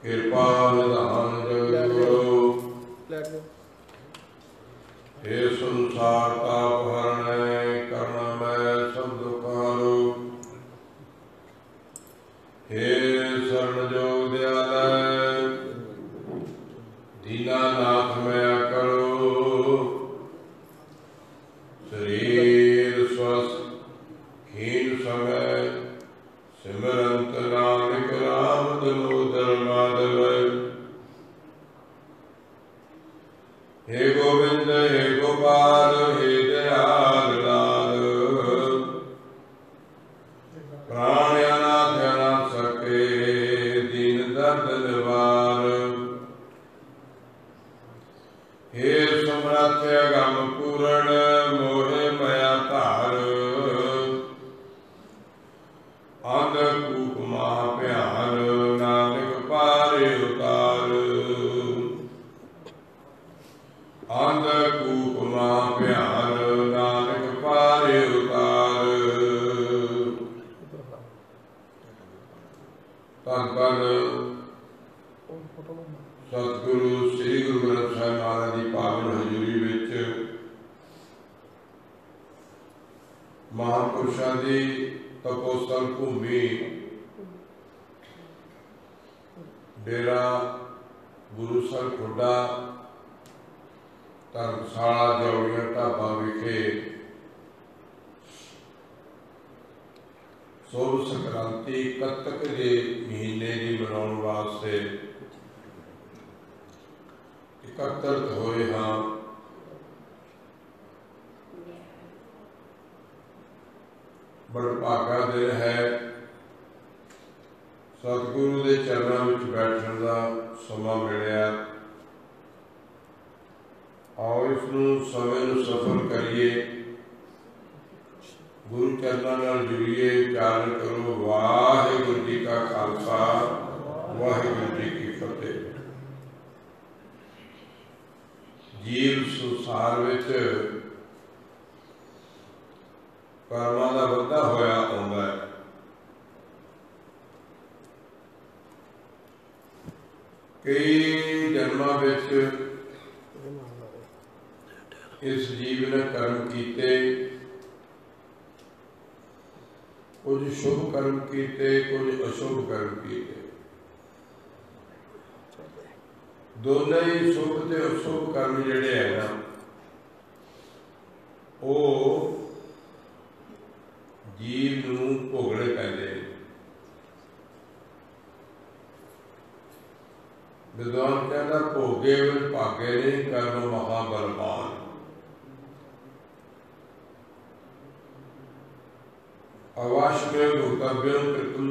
कृपा निधान जगद्गुरु हे संसार ताप हरण करुणामय सब दुख हारो हे शरण जोग दयालय दीनानाथ मया करो शरीर स्वस्थ हीन समय सिमरंत नानक राम दामोदर माधव हे गोविंद हे गोपाल हे दयाल लाल प्राण अनाथ अनाथ सके दीन दर्द निवार हे समर्थ अगम पूरण मोहे मया धार अंधकूप महाभ्यान नानक पारे उतार अंधकूप महाभ्यान नानक पारे उतार धन धन सतगुरु श्री गुरु ग्रंथ साहिब महाराज की पावन हजूरी विच महापुरुषों की तपोस्थल भूमि डेरा गुरुसर खुडा धर्मशाला जौड़िया ढाबा विखे सोभ संक्रांति कत्तक के महीने की मनाने वास्ते एकत्रित होए हाँ। बड़ा भागा दिन है सतगुरु के चरणों में बैठने का समा मिलिया। आओ इस समय सफल करिए गुरु चरणों नाल जुड़िए उच्चारण करो वाहिगुरु जी का खालसा वाहिगुरु जी की फतेह। जीव संसार विच कर्मां दा वाधा होया आउंदा है। कई जन्मां विच इस जीव ने कर्म कीते, कुछ शुभ कर्म कीते कुछ अशुभ कर्म कीते। दोनों ही शुभ ते अशुभ कर्म जिहड़े है ना वो जीव नूं भोगणे पैंदे ने। विद्वान कहता भोगे विच भागे नहीं कर्म महाबलवान। अवश्य भोक्तव्यम कृतम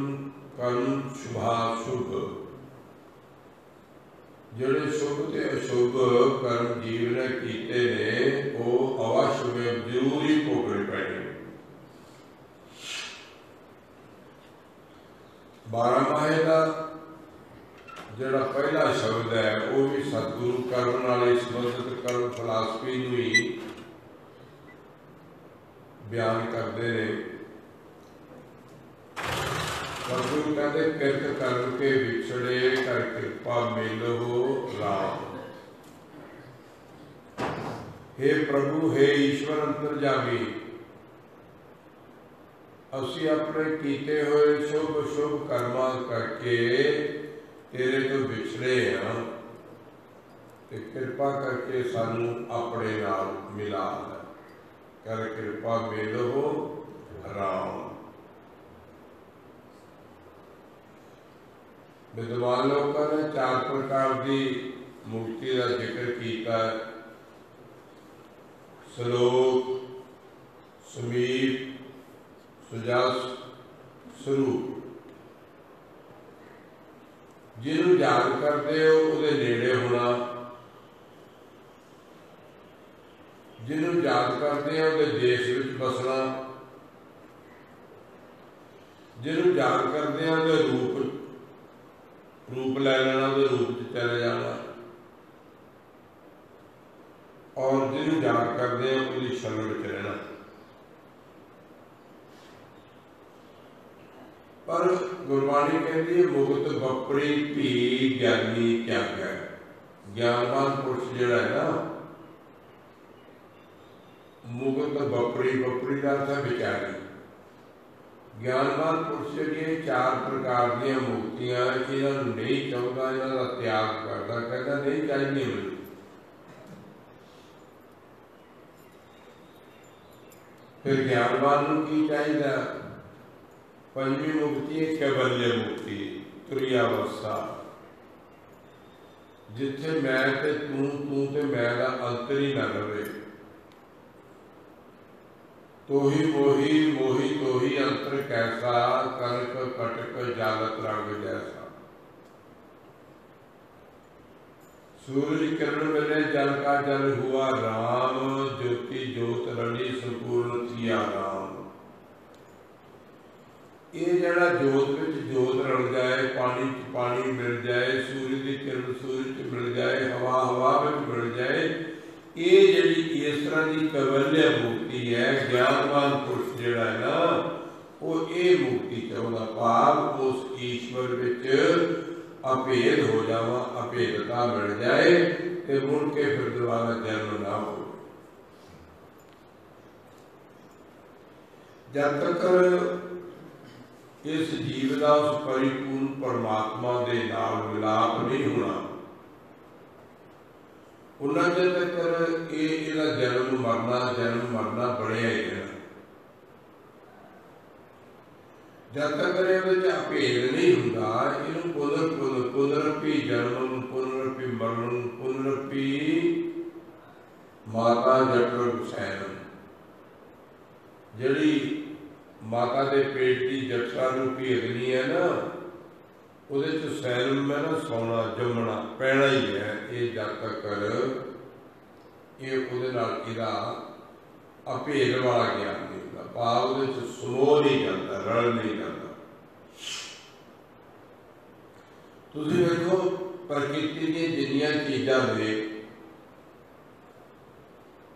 कर्म शुभाशुभ। जिहड़े शुभ ते अशुभ कर्म जीव ने कीते ने वो अवश्य में जरूर ही भोगणे पैणे। बारामाहे का जिहड़ा पहला शब्द है वो भी सतगुरु कर्म नाल संबंधित कर्म फिलासफी नूं ही बयान करते हैं। सतगुरु कहते किरत कर्म के विछड़े कर कृपा मिलो राम। हे प्रभु हे ईश्वर अंतरजामी असी अपने कीते हुए शुभ शुभ कर्मा करके तेरे तो विछड़े हाँ ते कृपा करके सानू अपने नाल मिला कर कृपा मिलो राम। विद्वान लोगों ने 4 प्रकार की मुक्ति का जिक्र किया। श्लोक समीप सुजस स्वरूप। जिन्हों याद करते हो उहदे नेड़े होना, जिन्हों याद करते हैं उहदे देश विच बसना, जिन्हों याद करते हैं उहदे रूप ले लेना, उहदे रूप च चले जाना, और जिन्हों याद करते हैं उहदी शरण विच रहना। पर गुरबाणी कहती है मुगत बपरी भी ज्ञानी क्या है। ज्ञानवान पुरुष जिहड़ा है ना, मुगत बपरी, बपरी का अर्थ है विचारी। ज्ञानवान पुरुष जिहड़ियां चार प्रकार दी मुक्तियां इन्हां नूं नहीं चाहुंदा, इन्हां दा त्याग करदा, कहता नहीं चाहिए मैनूं। फिर ज्ञानवान नूं की चाहिए? पंजवीं मुक्ति है कैवल्य मुक्ति, तुरी अवस्था, जिथे मैं ते तू, तू ते मैं दा अंतर ही ना रहे। तो ही मोही, मोही तो ही अंतर कैसा, कनक कटक जालत रंग जैसा। सूरज किरण मिले जल का जल हुआ राम, ज्योति ज्योत रली संपूर्ण थिया राम। ये जड़ा जोत विच जोत रल जाए, पानी च पानी मिल जाए, सूरज की किरण सूरज च मिल जाए, हवा हवा विच मिल जाए, ये जिहड़ी इस तरह की कैवल्य मुक्ति है। ज्ञानवान पुरुष जिहड़ा है ना, वो ये मुक्ति चाहुंदा, भाव उस ईश्वर विच अभेद हो जावा, अभेदता मिल जाए ते मुड़ के फिर दोबारा जन्म ना हो। जब तक इस जीव का उस परिपूर्ण परमात्मा के नाल मिलाप नहीं होना, उन्ना चेर तक ये जन्म मरना बढ़िया ही है। जब तक ये अभेद नहीं होता, इनू पुनरपि जन्म, पुनरपि मरण, पुनरपि माता जठर सैनम, जिहड़ी माता के पेट की जठरा रूपी अग्नि है ना, उहदे च सैनम है ना, सौना जमना पैना ही है। ये जब तक ये उहदे नाल इहदा अभेद वाला ज्ञान नहीं होता, भाव उहदे च समोह नहीं जाता, रल नहीं जाता। तुसीं देखो प्रकृति दी जिन्नियां चीज़ां ने,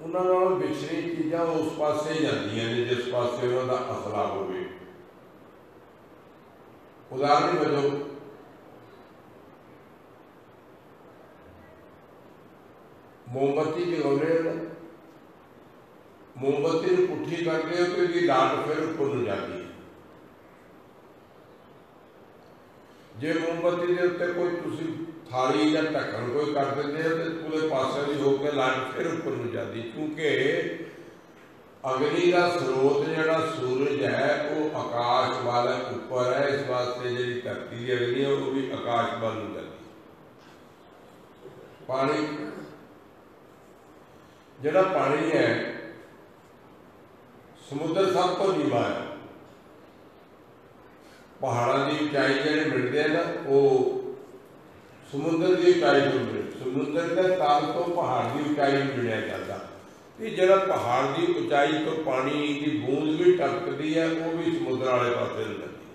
उन्होंने विछड़ी चीज़ां उस पासे जांदियां ने जिस पासे उन्होंने असला होवे। उदाहरण वजों मोमबत्ती जगाउने, मोमबत्ती नूं पुट्ठी करते हो तो इसकी लाट फिर उपर नूं जाती है। जे मोमबत्ती के उत्ते कोई तुसीं थाली या ढक्कन कोई कर देंगे तो पूरे पासे की होकर लाट फिर उपर नूं जाती, क्योंकि अग्नि का स्रोत जिहड़ा सूरज है वो आकाश वाले उपर है। इस वास्ते जी धरती की अग्नि है वो भी आकाश वाल नूं जाती। पानी जिहड़ा पानी है समुद्र सब तो नीवा है, पहाड़ों की ऊंचाई जिहड़े मिलते हैं ना वो समुद्र की ऊंचाई तो मिले, समुद्र के तल तो पहाड़ की ऊंचाई मिलिया जाता। तो जो पहाड़ की ऊंचाई तो पानी की बूंद भी टपकती है वो भी समुद्र वाले पास लगती।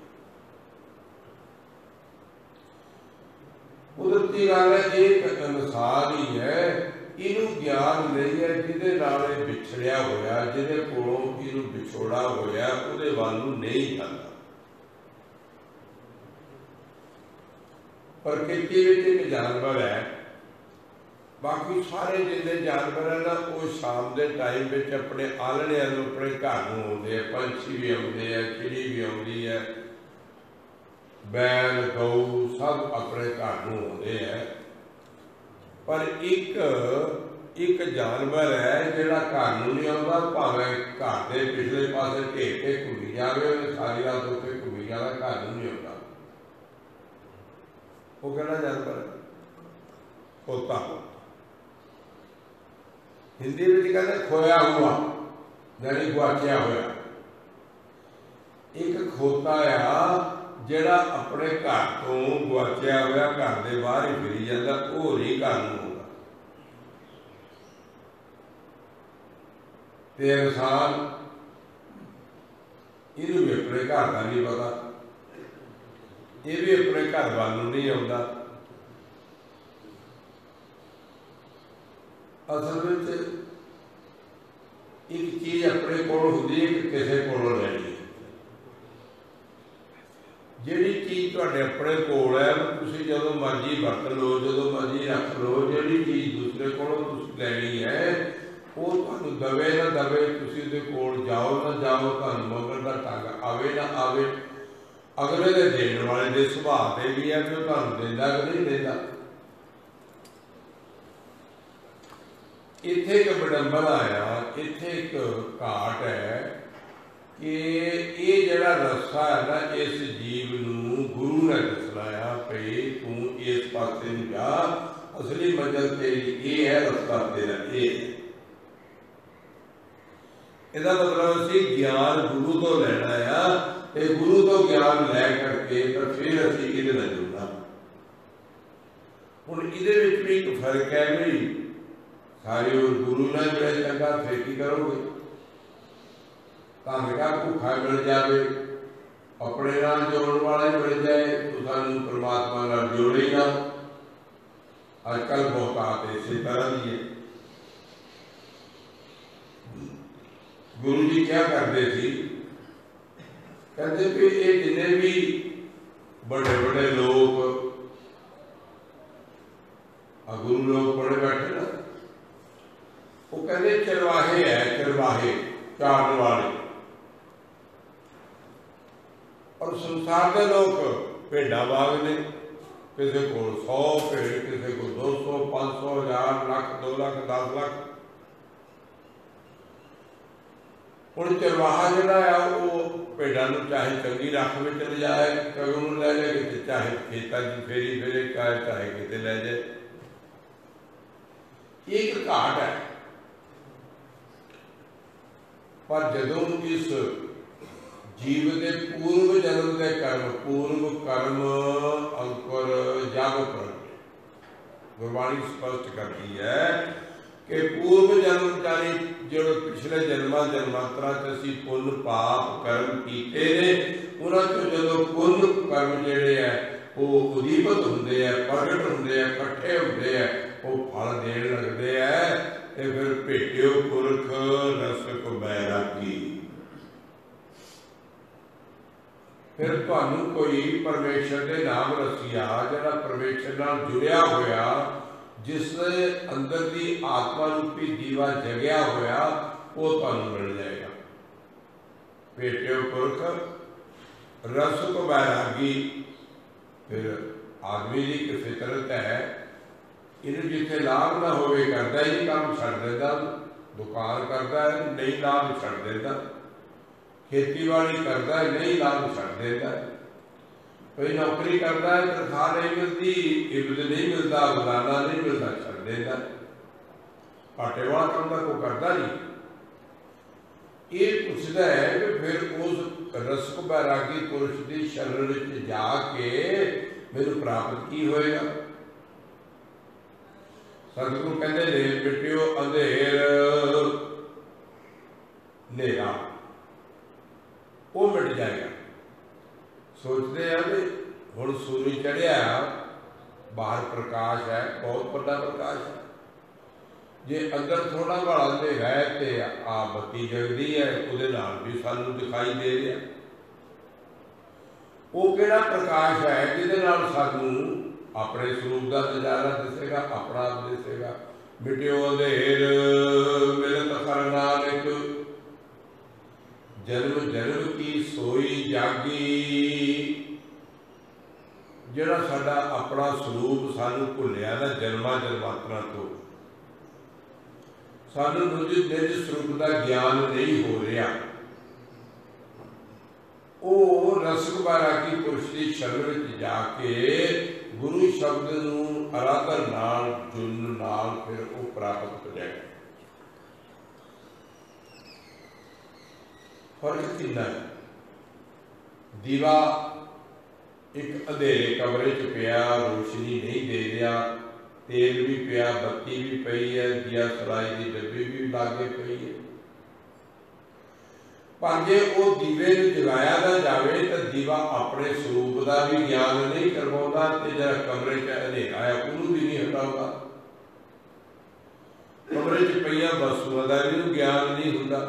कुदरती गल है, एक इंसान ही है, इनू ज्ञान नहीं है जिहदे नाल विछड़िया होया, जिहदे कोलों इनू विछोड़ा होया, उहदे वल नूं नहीं जाता। प्रकृति में एक जानवर है, बाकी सारे जिन्ने जानवर है ना वो शाम के टाइम में अपने आलणिया अपने घर में आते, पंछी भी आते हैं, चिड़ी भी आती है, बैल गऊ सब अपने घर में आते हैं। पर एक जानवर है जिहड़ा घर में नहीं आता, भावें घर के पिछले पासे घेर के घूमी जाए, सारी रात उत्ते घूमी जाए, घर में नहीं आता। वो कहना जानवर है, खोता। हिंदी में कहते खोया हुआ यानी गुआचिया होया। एक खोता आ जिहड़ा अपने घर तो गुआचिया होया घर के बाहर ही फिरी जाता, वो नहीं घर में होगा। ते इंसान इनू भी अपने घर का नहीं पता, ये भी अपने घर वाल नहीं आता। असल में एक चीज अपने कोल होंदी है कि किसी कोलों लैनी है। ਜਿਹੜੀ ਚੀਜ਼ ਤੁਹਾਡੇ ਆਪਣੇ ਕੋਲ ਹੈ ਤੁਸੀਂ ਜਦੋਂ ਮਰਜ਼ੀ ਵਰਤ ਲਓ, ਜਦੋਂ ਮਰਜ਼ੀ ਰੱਖ ਲਓ। ਜਿਹੜੀ ਚੀਜ਼ ਦੂਸਰੇ ਕੋਲੋਂ ਤੁਸੀਂ ਲੈਣੀ ਹੈ ਉਹ ਤੁਹਾਨੂੰ ਦਵੇ ਨਾ ਦਵੇ, ਤੁਸੀਂ ਉਹਦੇ ਕੋਲ ਜਾਓ ਨਾ ਜਾਓ, ਤੁਹਾਨੂੰ ਮੰਗਣ ਦਾ ਢੰਗ ਆਵੇ ਨਾ ਆਵੇ, ਅਗਲੇ ਦੇ ਦੇਣ ਵਾਲੇ ਦੇ ਸੁਭਾਅ ਤੇ ਵੀ ਹੈ ਕਿ ਉਹ ਤੁਹਾਨੂੰ ਦਿੰਦਾ ਕਿ ਨਹੀਂ ਦਿੰਦਾ। ਇੱਥੇ ਇੱਕ ਵਿਡੰਬਨਾ ਆ, ਇੱਥੇ ਇੱਕ ਘਾਟ ਹੈ ਕਿ ਇਹ ਜਿਹੜਾ ਰਸਤਾ ਹੈ ਨਾ, ਇਸ ਜੀਵ ਨੂੰ ਗੁਰੂ ਨੇ ਦੱਸਣਾ ਆ ਭਈ ਤੂੰ ਇਸ ਪਾਸੇ ਨੂੰ ਜਾ, ਅਸਲੀ ਮੰਜ਼ਿਲ ਤੇਰੀ ਇਹ ਹੈ, ਰਸਤਾ ਤੇਰਾ ਇਹ। ਇਹਦਾ ਮਤਲਬ ਅਸੀਂ ਗਿਆਨ ਗੁਰੂ ਤੋਂ ਲੈਣਾ ਆ, ਤੇ ਗੁਰੂ ਤੋਂ ਗਿਆਨ ਲੈ ਕਰਕੇ ਤਾਂ ਫਿਰ ਅਸੀਂ ਇਹਦੇ ਨਾਲ ਜੁੜਨਾ। ਹੁਣ ਇਹਦੇ ਵਿੱਚ ਵੀ ਇੱਕ ਫਰਕ ਹੈ ਵੀ ਸਾਰੇ ਉਹ ਗੁਰੂ ਨਾਲ ਜੁੜੇ ਚੰਗਾ, ਫਿਰ ਕੀ ਕਰੋਗੇ? ਤੁਹਾਨੂੰ ਕਿਹਾ ਭੁੱਖਾ ਮਿਲ ਜਾਵੇ, ਆਪਣੇ ਨਾਲ ਜੋੜਨ ਵਾਲਾ ਮਿਲ ਜਾਏ, तो ਸਾਨੂੰ परमात्मा ਨਾਲ ਜੋੜੇ ਨਾ। ਅੱਜ ਕੱਲ੍ਹ ਬਹੁਤਾਤ ਇਸੇ ਤਰ੍ਹਾਂ ਦੀ ਹੈ। ਗੁਰੂ ਜੀ ਕਿਆ ਕਰਦੇ ਸੀ? ਕਹਿੰਦੇ ਵੀ ਇਹ ਜਿੰਨੇ ਵੀ बड़े बड़े लोग गुरु लोग बड़े बैठे ना, वो कहते चरवाहे है, चरवाहे चारण वाले, और संसार के लोग भेडा बाग ने, किसी को 100 भेड़, किसी को 200, 500, 1000, लाख, 2 लाख, 10 लाख। ਹੁਣ ਚਰਵਾਹਾ ਜਿਹੜਾ ਆ ਉਹ ਭੇਡਾਂ ਨੂੰ ਚਾਹੇ ਚੰਗੀ ਰੱਖ ਵਿੱਚ ਲਿਜਾਏ ਕਗੂ ਨੂੰ ਲੈ ਜਾਏ, ਕਿਤੇ ਚਾਹੇ ਖੇਤਾਂ ਦੀ ਫੇਰੀ ਫੇਰੇ ਚਾਹੇ ਕਿਤੇ ਲੈ ਜਾਏ। ਇਹ ਇੱਕ ਘਾਟ ਹੈ। ਪਰ ਜਦੋਂ ਇਸ ਜੀਵ ਦੇ ਪੂਰਵ ਜਨਮ ਦੇ ਕਰਮ, ਪੂਰਵ ਕਰਮ ਅੰਕੁਰ ਜਗ ਪਰ ਗੁਰਬਾਣੀ ਸਪਸ਼ਟ ਕਰਦੀ ਹੈ कि पूर्व जन्मचारी जो पिछले जन्मांतरा च असीं पुण्य पाप कर्म कीते ने, उन्हां चों जदों पुण्य कर्म जिहड़े है वो उदीपत हुंदे है, प्रगट हुंदे है, इकट्ठे हुंदे है, वो फल देण लगदे है, ते फिर भेटियो पुरख रसक बैरागी। फिर तुहानूं कोई परमेश्वर दे नाम रसिया जिहड़ा परमेश्वर नाल जुड़िया होया, जिस अंदर की आत्मा रूपी दीवा जगया होया, वो तुहानूं मिल जाएगा। भेटियो पुरख रसक बैरागी। फिर आदमी की एक फितरत है, इन्हें जिथे लाभ ना होवे करता ही नहीं, काम छड्ड देंदा, दुकान करता है नहीं लाभ छड्ड देंदा, खेतीबाड़ी करता है नहीं लाभ छड्ड देंदा, कोई नौकरी करता है तनख्वाह नहीं मिलती, इबद नहीं मिलता, गुजारा नहीं मिलता, छड्ड देंदा। घाटे वाला काम तो कोई करता नहीं। ये पुछदा है कि फिर उस रसक बैरागी पुरुष की शरण विच जाके मैनूं प्राप्त की होएगा? सतगुरु कहते ने मिटियो अंधेर नेरा, वो मिट जाएगा। सोचते हैं भी हुण सूरज चढ़िया, बाहर प्रकाश है, बहुत बड़ा प्रकाश है, जे अंदर थोड़ा बड़ा अंधेरा है तो आ बत्ती जगदी है, उहदे नाल भी सानूं दिखाई दे रहा। वो किहड़ा प्रकाश है जिहदे नाल सानूं अपने स्वरूप का नज़ारा दिसेगा, अपना आप दिसेगा। मिटियो अंधेर मिलत हर नानक, जन्म जन्म की सोई जागी। जिहड़ा साडा अपना स्वरूप सानू भुलिया ना जन्मां जन्मांतरां तो, सानू निज स्वरूप का ज्ञान नहीं हो रहा, वो रसक बैरागी पुरुष की शरण विच जाके गुरु शब्द नूं आराधन नाल जुड़न नाल फिर वो प्राप्त हो जाएगा। फर्क कितना है? दीवा एक अंधेरे कमरे च पिया, रोशनी नहीं दे रहा, तेल भी पिया, बत्ती भी पई है, दिया सलाई की डब्बी भी लागे पई है, पर जे वो दीवे नूं जगाया ना जाए तो दीवा अपने स्वरूप का भी ज्ञान नहीं करवाउंदा, ते जिहड़ा कमरे च अंधेरा है उहनूं भी नहीं हटाउंदा, कमरे च पईयां वस्तुआं दा भी ज्ञान नहीं हुंदा।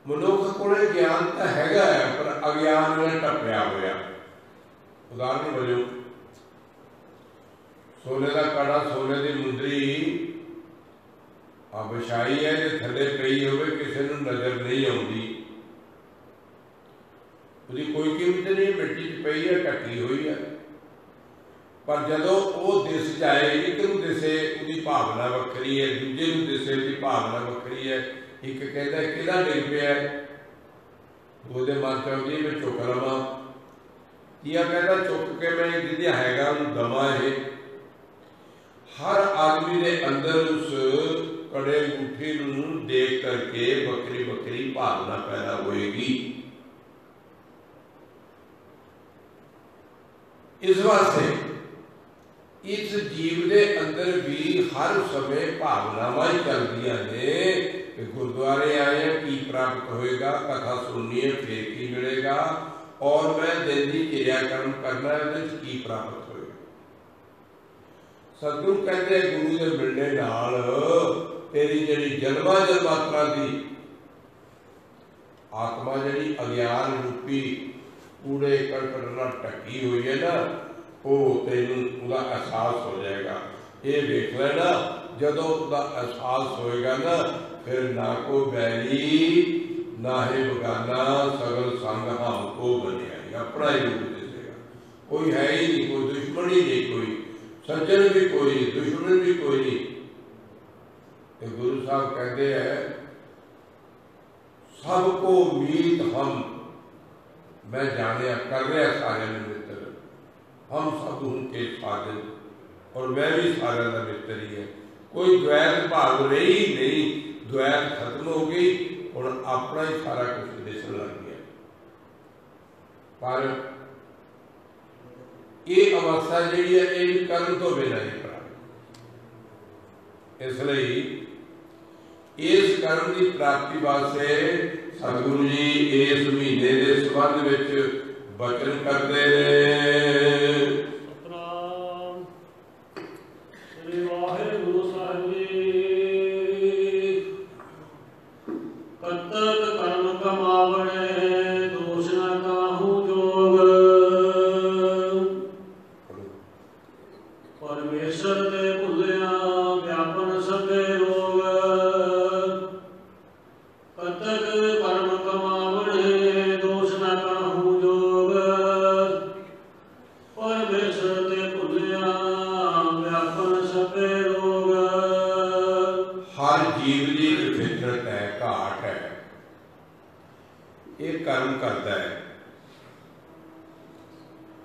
मनुख कोले ज्ञान तो हैगा है पर अज्ञान ने टप्पिया होया। उदाहरण वजों सोने का कड़ा, सोने की मुंदरी विछाई है तो थले पई होवे, किसी को नजर नहीं आती, उसकी कोई कीमत नहीं, मिट्टी च पई है, ढकी हुई है। पर जदों वो दिस जाए, एक नूं दिसे उसकी भावना वक्री है, दूजे नूं दिसे उसकी भावना वक्री है। एक कहता है किहदा डिग पिया, ਉਹਦੇ ਮਨ ਚ ਆਉਂਦੀ मैं चुक लवां, या कहता चुक के मैं जिहदा हैगा ਉਹਨੂੰ दवां। ਇਹ हर आदमी के अंदर उस कड़े अंगूठी नूं देख करके बकरी बकरी भावना पैदा होएगी। इस वास्ते इस जीव के अंदर भी हर समय भावनावां चलदियां ने कि गुरुद्वारे आए हैं की प्राप्त होएगा, कथा सुननी है फिर की मिलेगा, और मैं दिन की क्रियाक्रम करना है तो की प्राप्त होएगा। सतगुरु कहते हैं गुरु के मिलने नाल तेरी जिहड़ी जन्मा जन्मांतरा की आत्मा जिहड़ी अज्ञान रूपी कूड़े करकट नाल ढकी हुई है ना, वो तेनू उसका एहसास हो जाएगा। ये देख लेना जदों उसका एहसास होएगा ना, फिर ना को बैरी ना ही बगाना, सगल संग हमको बनिया, अपना ही रूप दिसेगा। कोई है ही नहीं, कोई दुश्मन ही नहीं, कोई सज्जन भी कोई नहीं, दुश्मन भी कोई नहीं। तो गुरु साहब कहते हैं सबको मीत हम, मैं जाने कर रहा सारे मित्र, हम सब उनके साधन, और मैं भी सारे का मित्र ही है। कोई द्वैत भाव रही नहीं, द्वैत खत्म हो गई, और अपना ही सारा कुछ दिसण लग गया। पर ये अवस्था जी है ये भी कर्म तो बिना ही प्राप्त। इसलिए इस कर्म की प्राप्ति वास्ते सतगुरु जी इस महीने के संबंध विच वचन करते हैं।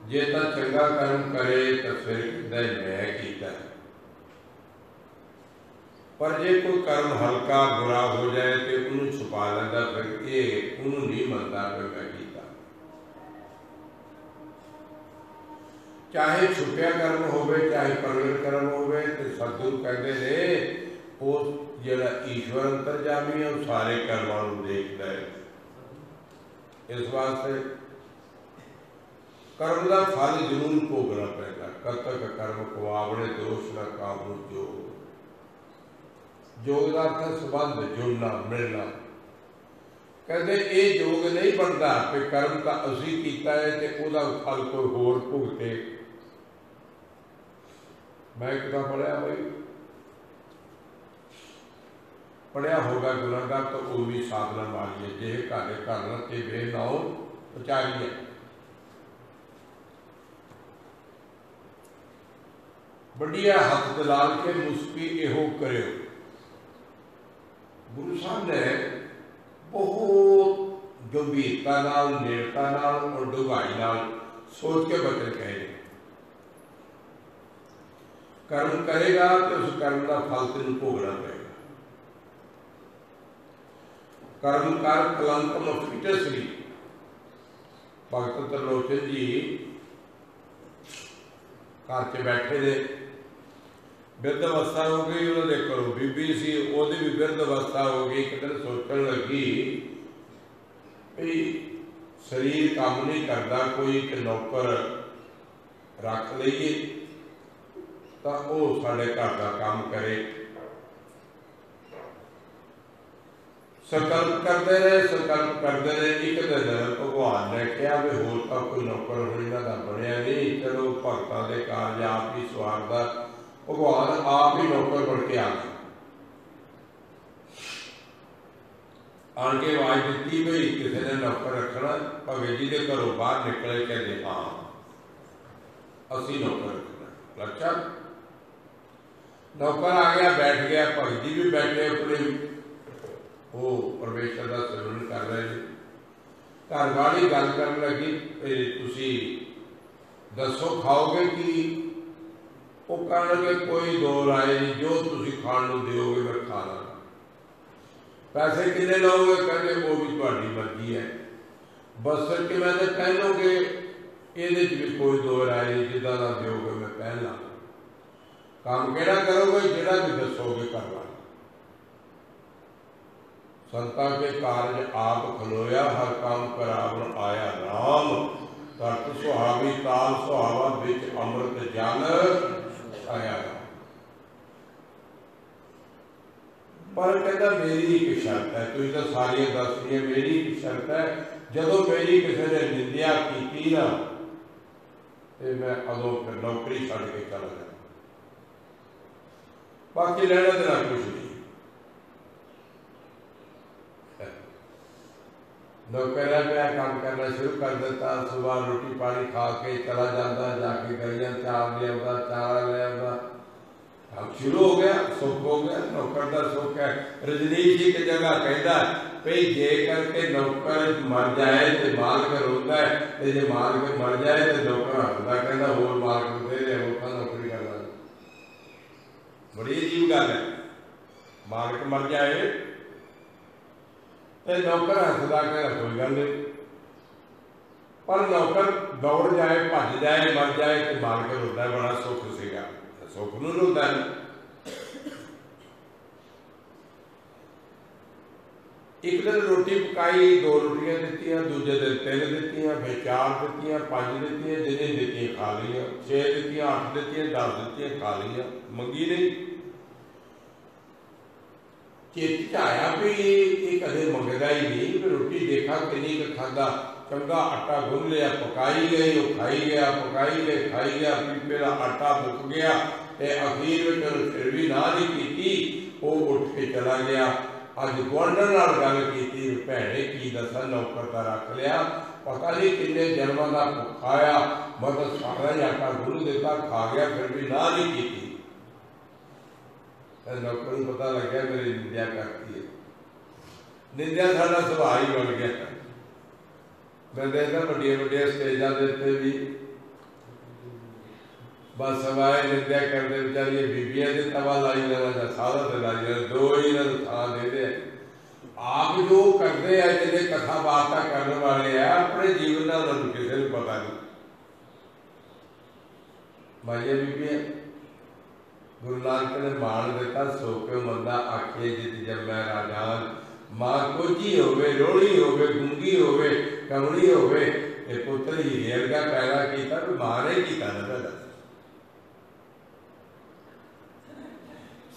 जे तो चंगा कर्म करे तो फिर कहता मैं किया, पर जे कोई कर्म हल्का बुरा हो जाए तो उन्होंने छुपा लेंदा, फिर ये उन्होंने नहीं मनता कि मैं किया। चाहे छुपिया कर्म होवे चाहे प्रगट कर्म होवे, तो सतगुरु कहते ने वो जिहड़ा ईश्वर अंतरजामी है वो सारे कर्मां नूं देखदा है। इस वास्ते कर्म का फल जरूर भोगना पैदा। कतक कर्म कुआवणे दोष न काबू जोग, जोग का अर्थ संबंध, जुड़ना, मिलना। कहते ये जोग नहीं बनता कि कर्म का असी किया है तो उसका फल कोई होर भुगते। मैं एक पढ़िया भाई, पढ़िया होगा गुनाहगार तो वो भी साधना मारी है, जे घाटे घर ते वे नाओ पचारी है। बढ़िया हथ दलाल के मुस्की एहो करो। गुरु साहब ने बहुत गंभीरता नाल, नेड़ता नाल और डुगाई नाल सोच के बचन कहे। कर्म करेगा तो उस कर्म का फल तेन भोगना पड़ेगा। कर्म कर कलंकम फिटसली। भगत त्रिलोचन जी घर च बैठे थे, बिरध अवस्था हो गई, उन्होंने घरों बीबी सी, ओदी भी बिरध अवस्था हो गई। एक दिन सोचने लगी भी शरीर काम नहीं करता, कोई एक नौकर रख लीए तो वो साढ़े घर का काम करे। संकल्प करते रहे। एक दिन भगवान ने कहा भी होर तो कोई नौकर हुण इन्हां दा बनिया नहीं, चलो भगतां दे कारज आप ही सवारदा। भगवान आप ही नौकर बन के आ गए, आन के आवाज दी भाई किसी ने नौकर रखना। भगत जी के घरों बाहर निकले, कहते हाँ असी नौकर रखना। अच्छा, नौकर आ गया, बैठ गया। भगत जी भी बैठे अपने वो परमेश्वर का सिमरन कर रहे हैं। घर वाली गल कर लगी, तुसी दसो खाओगे कि? वो कहे कोई दो राय नहीं, जो तुसी खाण नूं दिओगे मैं खा लांगा। पैसे कितने लोगे? कहते वो भी तुहाडी मर्जी है। बस किवें दे पहनोगे? ये भी कोई दो राय नहीं, जिदा का दिओगे मैं पहन लांगा। काम केड़ा करोगे? जिहड़ा भी दसोगे कर लांगा। संता के कारज आप खलोया, हर काम करावन आया राम। तट सुहावी ताल सुहावा, बिच अमृत जल आया। पर कहता मेरी एक शर्त है, तुम तो सारिया दस दी, मेरी एक शर्त है, जदों मेरी किसी ने निंदिया की ना तो मैं अदों फिर नौकरी छड़ के चला जाऊँ, बाकी लेना देना कुछ नहीं। नौकरा पे काम करना शुरू कर देता, सुबह रोटी पानी खा के चला जाता, जाके गलियां चार ले आता, चारा ले आता, काम शुरू हो गया, सुख हो गया। नौकर का सुख है। रजनीश जी की जगह कहता भाई जे करके नौकर मर जाए तो मालिक रोंदा है, जे मालिक मर जाए तो नौकर हसदा, कहता होर मालिक दे रहे हो नौकरी करना। बड़ी अजीब गल है, मालिक मर जाए तो नौकर हसदा, कहता कोई गल नहीं। पर नौकर दौड़ जाए, भज जाए, मर जाए तो मालिक रोंदा, बड़ा सुख सीगा, सुख नूं रोंदा नहीं। एक दिन रोटी पकाई, दो रोटियां दित्तियां, दूजे दिन तीन दित्तियां, फिर चार दित्तियां, पांच दित्तियां, जिन्हें दित्तियां खा लिया, 6 दित्तियां, 8 दित्तियां, 10 दित्तियां, खा लिया, मंगी नहीं। चेत आया भी ये कदे मंगदा ही नहीं, फिर रोटी देखा किन्नी क खादा, चंगा आटा गुन लिया, पकाई गई, वो खाई गया, पकाई गए, खाई गया, फिर मेरा आटा मुक गया, ते अखीर में फिर भी ना नहीं की, वो उठ के चला गया। अज गुआंढण नाल गल कीती, भैणे की दसा नौकर का रख लिया, पता नहीं किन्ने जन्मां दा भुखा आ, मतलब सारा ही आटा गुन दिता, खा गया, फिर भी ना नहीं की। नौकर को पता लग गया मेरी निंदा करती है, निंदा साडा सुभाव ही बन गया। मैं देखा वड्डियां वड्डियां स्टेजां दे उत्ते भी बस सवाए निंदा करते बेचारियां बीबियां दे तवा लाई जाना, जां सारा ते लाई जाना, दो ही इन्हां नूं थां दे दे। आप जो करते हैं, जिन्हें कथा वार्ता करने वाले हैं, अपने जीवन का उन्होंने किसी को पता नहीं। माइया बीबियां गुरु नानक ने मान दिता, सो क्यों मंदा आखे जित जम्मै राजान। मां कोझी होवे, रोड़ी होवे, गुंगी होवे, कमली होवे, ये पुत्र ही वर्गा पैदा किया, मां ने किया ना पैदा।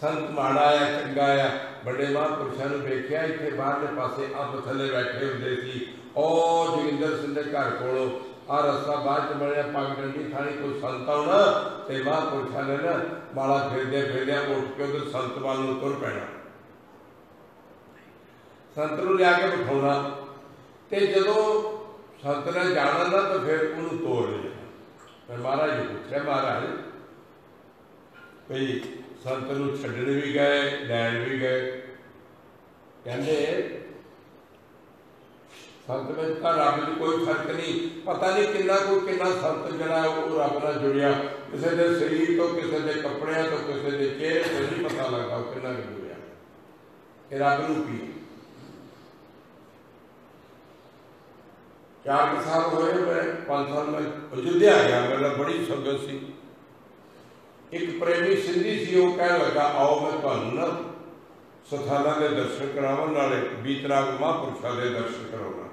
संत माड़ा आ चंगा आ, बड़े महापुरुषों ने देखा इतने बाहरले पासे अंब थले बैठे होंगे सी, और जोगिंदर सिंह के घर कोलों आ रस्ता बाद च बनया, पग डंडी थानी कोई संत आना तो महापुरुषों ने ना माड़ा फिरदे फिरदे उठ के उधर संत वाल तुर पैना, संत नूं लिया के बिठाउणा, ते जदों संत ने जाना ना तो फिर उन्होंने तोड़ लिया। फिर महाराज जी पूछा, महाराज भाई संत नूं छड्डण भी गए, लैण भी गए, कहंदे संत में तो रब च कोई फर्क नहीं, पता नहीं कितना कोई कितना संत जड़ा वो रब नाल जुड़िया, किसी के शरीर तो, किसी के कपड़िया तो, किसी के चेहरे तो नहीं पता लगता वो कितना जुड़िया, कि रब नूं की। 4 साल होए, मैं 5 साल में अयोध्या गया, मेरा बड़ी संगत सी। एक प्रेमी सिंधी सी, वो कह लगा आओ मैं तुहानूं ना स्थानां दे दर्शन करावां, नाले बीतराग महापुरुषां दे दर्शन कराउणा।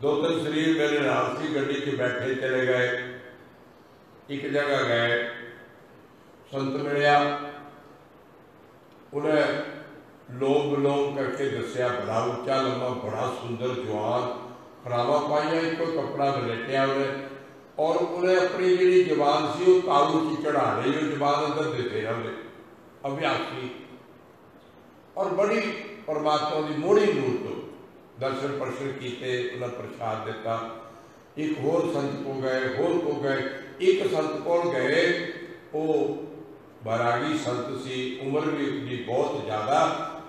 2-3 शरीर मेरे नाल सी, गड्डी च बैठे चले गए। एक जगह गए, संत मिलिया, उन्हें लोम विलोम करके दसिया, बड़ा उच्चा लम्मा, बड़ा सुंदर जवान, खरावा पाइया, एक कपड़ा लपेटिया उन्हें, और उन्हें अपनी जी जबान से वो तालू च चढ़ा ली, वो जबान अंदर देते रहे अभ्यासी, और बड़ी परमात्मा की मोड़ी मूर्त दर्शन परशन किए, उन्हें प्रसाद दिता। एक होर संत को गए, होर को गए, एक संत को गए, वो बैरागी संत सी, उम्र भी उसकी बहुत ज़्यादा,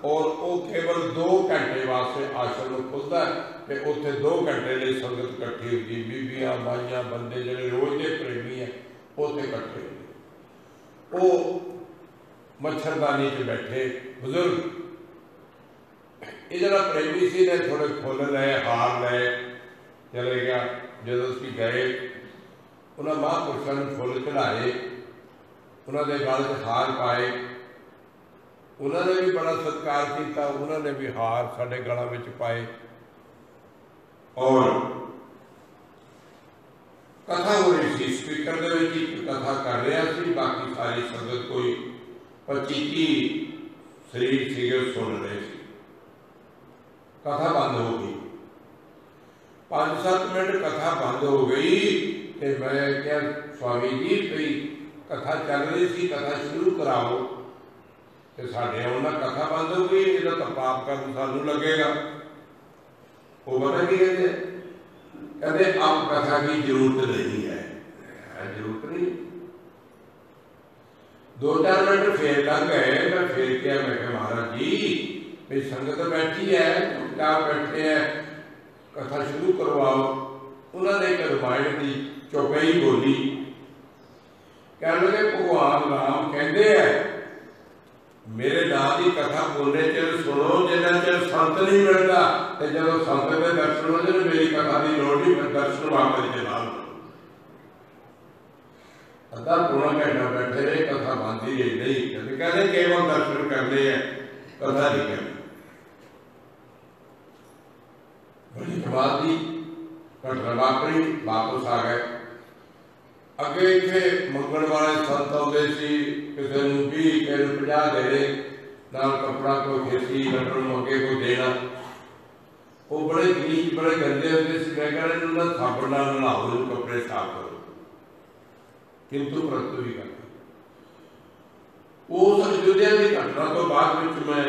और वो केवल 2 घंटे वास्ते आश्रम खुलता है, तो उत्थे 2 घंटे लिए संगत इकट्ठी होगी, बीबियां माइयां बंदे जो रोज के प्रेमी है उत्थे इकट्ठे होंगे। वो मच्छरदानी च बैठे बुजुर्ग, ये जरा प्रेमी सी ने थोड़े फुल लाए, हार लाए, चले गया। जो असी गए, उन्होंने महापुरुषों ने फुल चढ़ाए, उन्होंने गल च हार पाए, उन्होंने भी बड़ा सत्कार किया, उन्होंने भी हार साढ़े गलों में पाए। और कथा हो रही थी, स्पीकर के कथा कर रहा सी, बाकी सारी संगत कोई 25-30 शरीर से सुन रहे थे। कथा बंद हो गई, 5-7 मिनट कथा बंद हो गई, तो मैं क्या स्वामी जी भाई कथा चल रही थी, कथा शुरू कराओ, तो साढ़े आने कथा बंद हो गई, जो तो पाप कर्म सानू लगेगा। वो पता की कहते, कहते अब कथा की जरूरत नहीं है, जरूरत नहीं। 2-4 मिनट फिर लग गए, मैं फिर क्या, मैं कहा महाराज जी भाई संगत बैठी है, चुपचाप बैठे हैं, कथा शुरू करवाओ। उन्होंने एक रामायण की चौपाई बोली, कह लगे भगवान राम कहते हैं मेरे नाम की कथा बोलने चिर सुनो, जिन्ना चिर संत नहीं मिलता, तो जो संत के दर्शन हो जाए मेरी कथा की लोड़ नहीं, मैं दर्शन वापस चला। अद्धा पौना घंटा बैठे रहे, कथा बंद ही नहीं, कहते केवल दर्शन करने हैं, कथा नहीं करनी। बड़ी कमाल की घटना वापरी, वापस आ गए। अगे इतने मंगण वाले संत आते सी, किसी 20 किसी 50 देने, नाल कपड़ा कोई खेती लटन मंगे कोई देना। वो बड़े गरीब बड़े गंदे होते सी, मैं कह रहा साबुन नाल नहाओ, कपड़े साफ करो, किंतु परंतु भी करते। उस अयोध्या की घटना तो बाद में मैं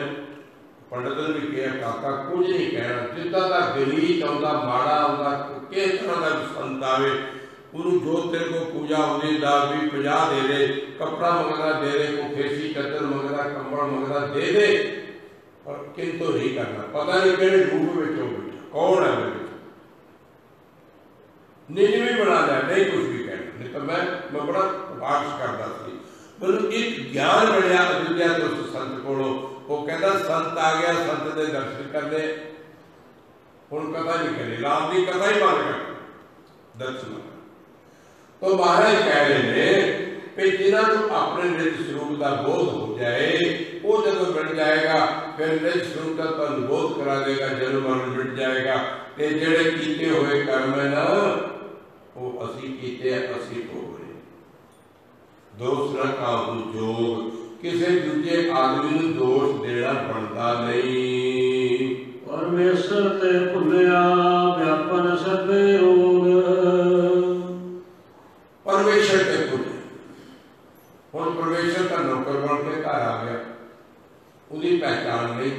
पंडित ने भी कहा काका कुछ नहीं कहना, जिदा का गरीब आता माड़ा आता, किस तरह का संत आवे, उन्होंने जो तेरे को पूजा होती भी 50 दे दे, कपड़ा मंगता दे दे, कोई खेसी चदर मंगता, कंबल मंगता दे दे, पर किंतु नहीं करना। पता नहीं किहड़े रूप में हो बैठा, कौन है मेरे निज भी बना लिया, नहीं कुछ भी कहना। नहीं तो मैं बड़ा वाक्स करता सी, मतलब एक ज्ञान मिलया अयोध्या तो उस संत को, वो कहता संत आ गया, संत के दर्शन करने, हुण कथा नहीं करी, राम की कथा ही बंद कर दर्शन। तो महाराज कह रहे हैं कि जिन्होंने अपने निज स्वरूप का बोध हो जाए, वो जब मिट जाएगा, फिर निज स्वरूप का तुहानू बोध करा देगा, जन्म मरण मिट जाएगा। ते जेड़े कीते हुए कर्म है ना, वो असी कीते, असी भोग रहे। दोष न काहू जोग, किसी दूजे आदमी नूं दोष देना बनता नहीं। परमेश्वर ते भुलिया व्यापन सबे रोग, परमेश्वर के भुले। हुण परमेश्वर का नौकर बन के घर आ गया, उसकी पहचान नहीं।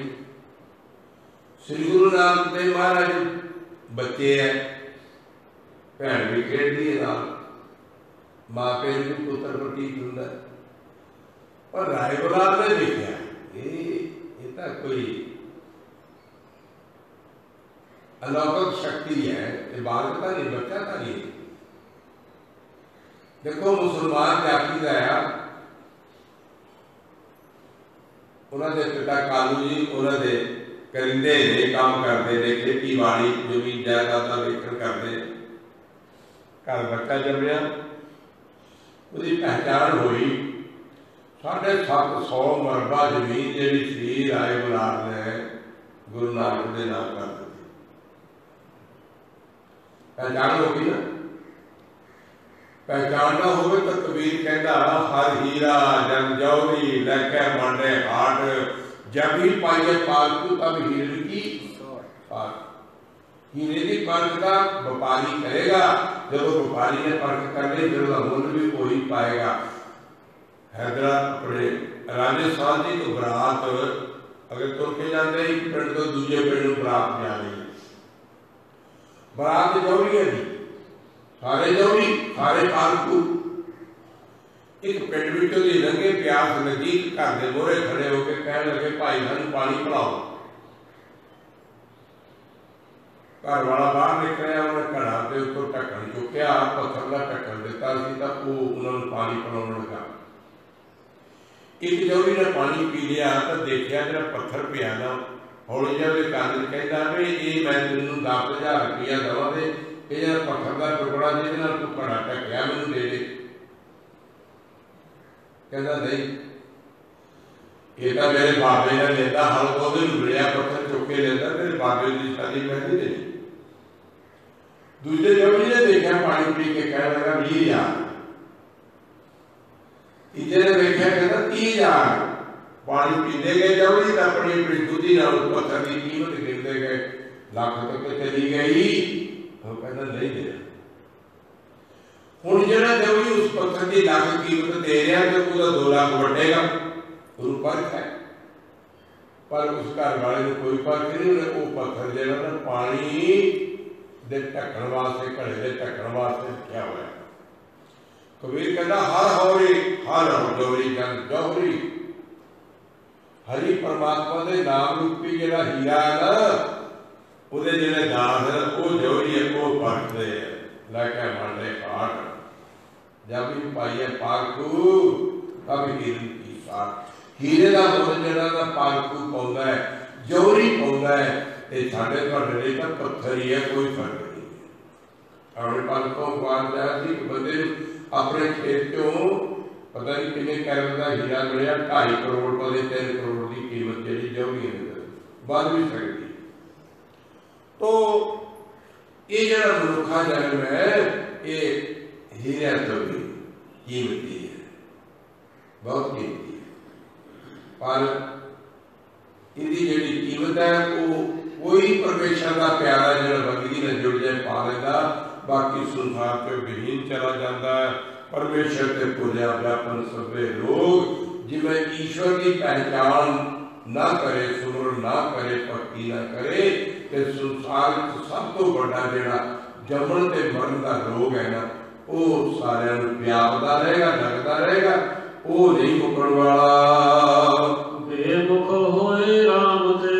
श्री गुरु नानक देव महाराज बच्चे है, भैन भी खेलती है नाल, माँ प्यो भी पुत्र प्रतीत होंदा, पर राय बुलार ने देखा ये तो कोई अलौकिक शक्ति है, बालकता नहीं, बच्चा का नहीं। देखो मुसलमान जाति का आया, उन्होंने पिता कालू जी उन्होंने करिंदे ने काम करते ने, खेतीबाड़ी जमीन जायदाद का वेखण करते, घर बच्चा जमया, उसकी पहचान हुई। 750 मरबा जमीन जी सी राय बुलार ने गुरु नानक के नाम कर दी, पहचान हो गई ना। पहचान ना हो तो कबीर कहता हर हीरा जन जौहरी लैके मांडे हाट, जब ही पाइए पालतू तब हीरे की पाल। हीरे की परख का व्यापारी करेगा, जब व्यापारी ने परख कर ली फिर मुल भी वही पाएगा। हैदराबाद अपने राजस्थान की तो बरात अगर तुर के जाते एक पिंड तो दूजे पिंड बरात जा रही है, बरात जौहरी है जी, सारे जौहरी सारे पालतू। एक पिंड विचों दी लंघे प्यास लगी, घर के मोहरे खड़े होकर कह लगे भाई सानू पानी पिलाओ। घर वाला बाहर निकलिया, उन्हें घड़ा के उत्तों ढक्कन चुक्या, पत्थर का ढक्कन दिता सी तां वो उन्होंने पानी पिलाउण लगा। एक जौहरी ने पानी पी लिया तो देखा जो पत्थर पिया ना, हौली जिहा ਉਹਦੇ ਕੰਨ कहता भी ये मैं तेनों 10,000 रुपया दवा दे, ये जो पत्थर का टुकड़ा जिहदे नाल तूं घड़ा ढकिया मैनूं दे दे। कहता नहीं, ये तो मेरे बाबे ने लेता, हल तो मिलिया पत्थर चुक के लेता, मेरे बाबे की शादी मैं नहीं देनी। दूसरे जौहरी ने देखा पानी पी के कह लगा 20,000। तीजे ने देखा कहता 30,000। पानी पीते गए जौहरी तो अपनी अपनी बुद्धि नाल पत्थर की कीमत गिनते गए, लाख तक चली गई। वो कहता नहीं देना। हुण जिहड़ा जौहरी उस पत्थर की लाख कीमत दे रहा तो उसका 2 लाख वटेगा, ਉਹਨੂੰ परख है। पर उस घर वाले को कोई परख नहीं, उन्हें वो पत्थर जिहड़ा ना पानी दे ढकण वास्ते, घड़े दे ढकण वास्ते रखिया होया। कबीर कहता हर हौरी हर जौहरी जन जौहरी, हरि परमात्मा के नाम रूपी जिहड़ा हीरा है ना, ਉਹਦੇ ਜਿਹੜੇ ਦਾਸ है वो जौहरी है, वो परखते हैं लैके मंडे काट। जब भी पाइए पालतू तब हीरे की साथ। हीरे का मुल जिहड़ा ना पालतू पाउंदा है, जौहरी पाउंदा है, ते साडे तुहाडे लई तां पत्थर ही है, कोई फर्क नहीं। अपने पालतों बाहर जाया सी एक बंदे अपने खेत चों पता नहीं किन्ने कैरेट का हीरा मिलिया, 2.5 करोड़ पता 3 करोड़ की कीमत जी जौहरी ने बन भी सकती। तो ये जो मनुखा जन्म है ये हीरे तो भी कीमती है, बहुत कीमती है। पर इनकी जी कीमत है वो कोई परमेश्वर का प्यारा जो बंदगी ने जुड़ जाए पा लेगा, बाकी संसार से विहीन चला जाता है। परमेश्वर के पूजा व्यापन सबे लोग जिमें ईश्वर की पहचान ना करे, सुमरण ना करे, भक्ति ना करे, तो संसार सब तो बड़ा जिहड़ा जमण ते मरण का रोग है ना, वो सारे व्यापदा रहेगा, लगता रहेगा, वो नहीं मुकण वाला। बेमुख होए राम ते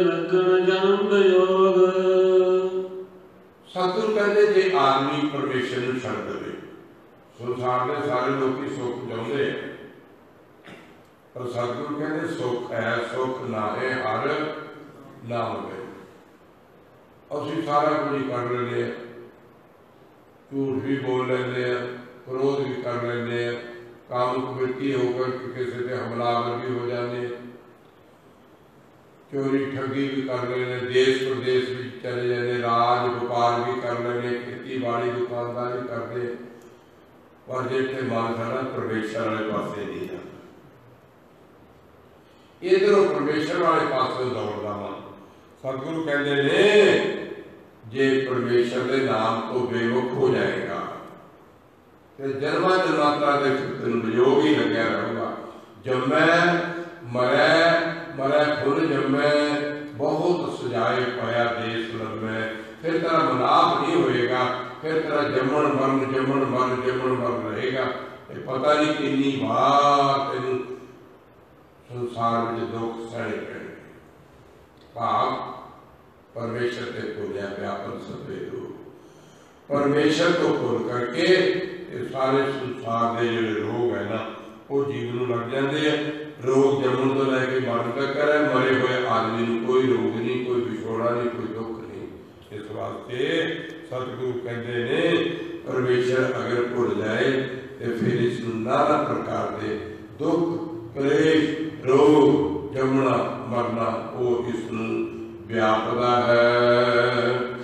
लगन जन्म वियोग। सतगुरु कहते जे आदमी परमेश्वर नूं छड्ड देवे, संसार के सारे लोग सुख चाहते हैं, पर सतगुरु कहते सुख है सुख नाए हर नाम है। असं सारा कुछ कर लेंगे, झूठ भी बोल लेंगे, क्रोध भी कर लेंगे, कामुक वृत्ति होकर किसी से हमलावर भी हो जाते, चोरी ठगी भी कर लेंगे, देश प्रदेश भी चले जाते, राज व्यापार भी कर लेंगे, खेती बाड़ी दुकानदारी करते, पर जिथे मन सारा परमेश्वर वाले पासे नहीं जाता। इधरों परमेश्वर वाले पास दौड़ता मन। सतगुरु कहते ने जे परमेश्वर के नाम तो बेमुख हो जाएगा तो जन्मा जन्मांतरा के तेन वियोग ही लग्या रहेगा। जमै मरै मरै फुल जमै, बहुत सजाए पाया देश लम्मै, फिर तेरा मलाप नहीं होएगा, फिर तेरा जमण मरण जमण मरण जमण मरण रहेगा। पता नहीं कितनी बार तेन संसार में दुख सहने पैणगे। भाव परमेश्वर के भुलिया व्यापन सबे लोग, परमेश्वर को भुल करके सारे संसार के जो रोग है ना वो जीवन में लग जाते हैं। रोग जमन तो लैके मरण तक है, मरे हुए आदमी को कोई रोग नहीं, कोई विछोड़ा नहीं, कोई दुख नहीं। इस वास्ते सतगुरु कहते ने परमेश्वर अगर भुल जाए तो फिर इस नाना प्रकार के दुख क्लेश रोग जमना मरना वो इसनूं व्यापदा है।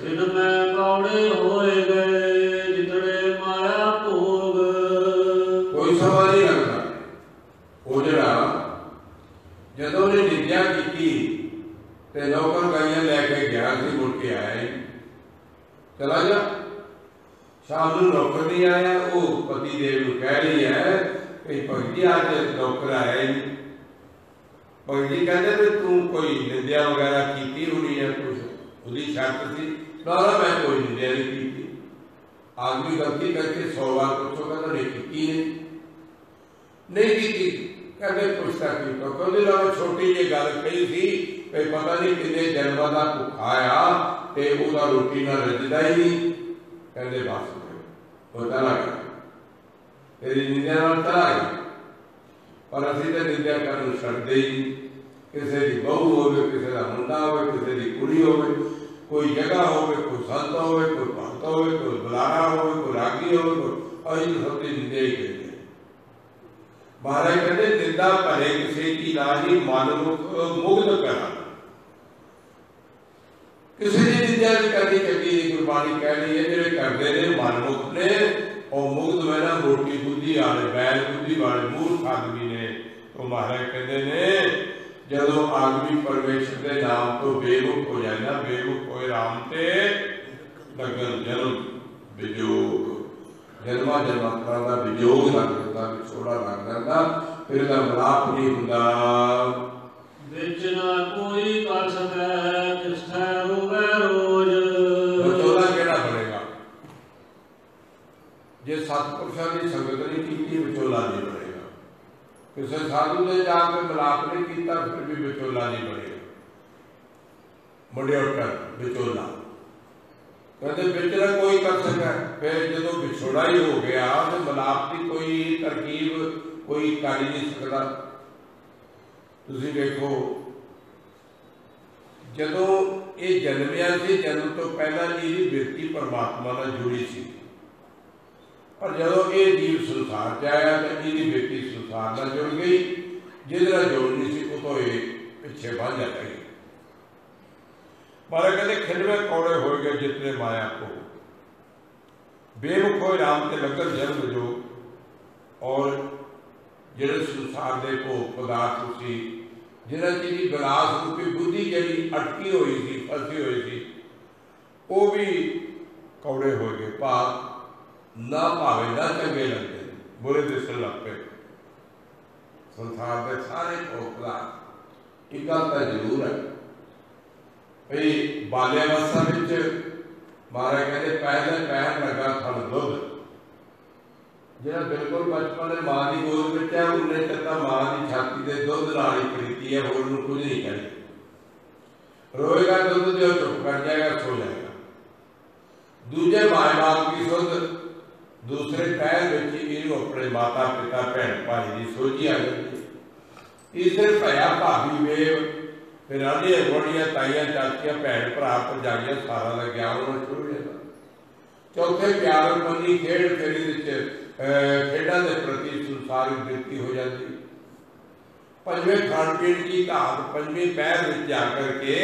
सिर में कौड़े होए गए जितने माया भोग, कोई सवाल नहीं लगता। वो जरा जदों ने निंदा चला जा। शाम को नौकर नहीं आया, वो पति देव को कह रही है कि भगत जी आज नौकर आया ही नहीं। भगत जी कहते भी तू कोई निंदिया वगैरह की होनी है, कुछ उसकी शर्त थी ना, मैं कोई निंदिया नहीं की। आदमी गलती करके 100 बार पूछो, कहता नहीं की नहीं की। कहते पुछता की तो कहते लो छोटी जी गल कही थी भाई पता नहीं किन्ने जन्मां दा भुखा आ ते ओहदा रोटी ना रजदा ही नहीं। कहते बस वो चला गया, तेरी निंदा नाल चला गया। पर असीं तो निंदा करन छड्डदे ही नहीं। किसी की बहू होवे, किसी का मुंडा होवे, किसी की कुड़ी होवे, कोई जगह होवे, कोई संत होवे, कोई भगत होवे, कोई बुलारा होवे, कोई रागी होवे, कोई असीं सबकी निंदा ही करिए। महाराज कहते निंदा भले किसी की नाही मन मुग्ध करा। किसी की निंदा भी करनी चंगी नहीं, गुरबाणी कह रही है जेडे करते ने मन मुक्त ने और मुग्ध में ना मोटी बुद्धि वाले बैल बुद्धि वाले मूर्ख आदमी ने। तो महाराज कहते ने जदों आदमी परमेश्वर के नाम तो बेमुख हो जाए ना, बेमुख होए राम ते लगन जन्म विजोग, जन्मा जन्मांतरा का विजोग लग जाता, विछोड़ा लग जाता, फिर मिलाप नहीं होता। विच ना कोई कर सकै तिसै रोवै रोज। विछोड़ा केड़ा बनेगा जे सतपुरुषां की संगत नहीं की, विछोड़ा नहीं बनेगा। किसी साधु ने जाकर मिलाप नहीं किया, फिर भी विचोला नहीं बनेगा। मुंडिया विचोला कहते विचरा कोई कर सका। फिर जो विछोड़ा ही हो गया तो मिलाप की कोई तरकीब कोई कर ही नहीं सकता। तुसीं देखो जदों ये जन्मिया सी, जन्म तो पहला जी बिरती परमात्मा नाल जुड़ी सी, पर जदों ये जीव संसार च आया तो इसकी बिरती संसार नाल जुड़ गई, जिहदे जोड़नी सी उतों ये पिछे बन जाएगी। महाराज कहते खिलवे कौड़े हो गए जितने माया को, बेमुख होए राम के लगन जन्म जो। और जिहड़े संसार दे को पदार्थ सी, जिन्हां च जी विलास रूपी बुद्धि जिहड़ी अटकी हुई सी, फसी हुई सी, वो भी कौड़े हो गए। भाव ना भावे ना चंगे लगते, बुरे दिसन लग पे। संसार के सारे भोगला एक गल तो जरूर है भाई बाल्यावस्था महाराज कहते पहले पैर लगा थल दुध, जो बिल्कुल बचपन मां की गोद में है उन्हें चलता मां की छाती से दुध नाल ही खरीदी है, होर कुछ नहीं चाहिए। रोएगा दुध जो चुप कर जाएगा, सो जाएगा। दूजे माए बाप की सुध दूसरे पैर में अपने माता पिता भैन भाई की सोची आ जाती है। तीसरे भया भाभी वेव, फिर आलिया गुआढ़िया ताइया चाचिया भैन भरा भरजाइयां सारा का ज्ञान होना शुरू हो जाता। चौथे प्यार बनी खेड, फिर खेडा के प्रति संसार वृत्ति हो जाती। पंजवें खाण पीण की घात, पंजवें पैर में जाकर के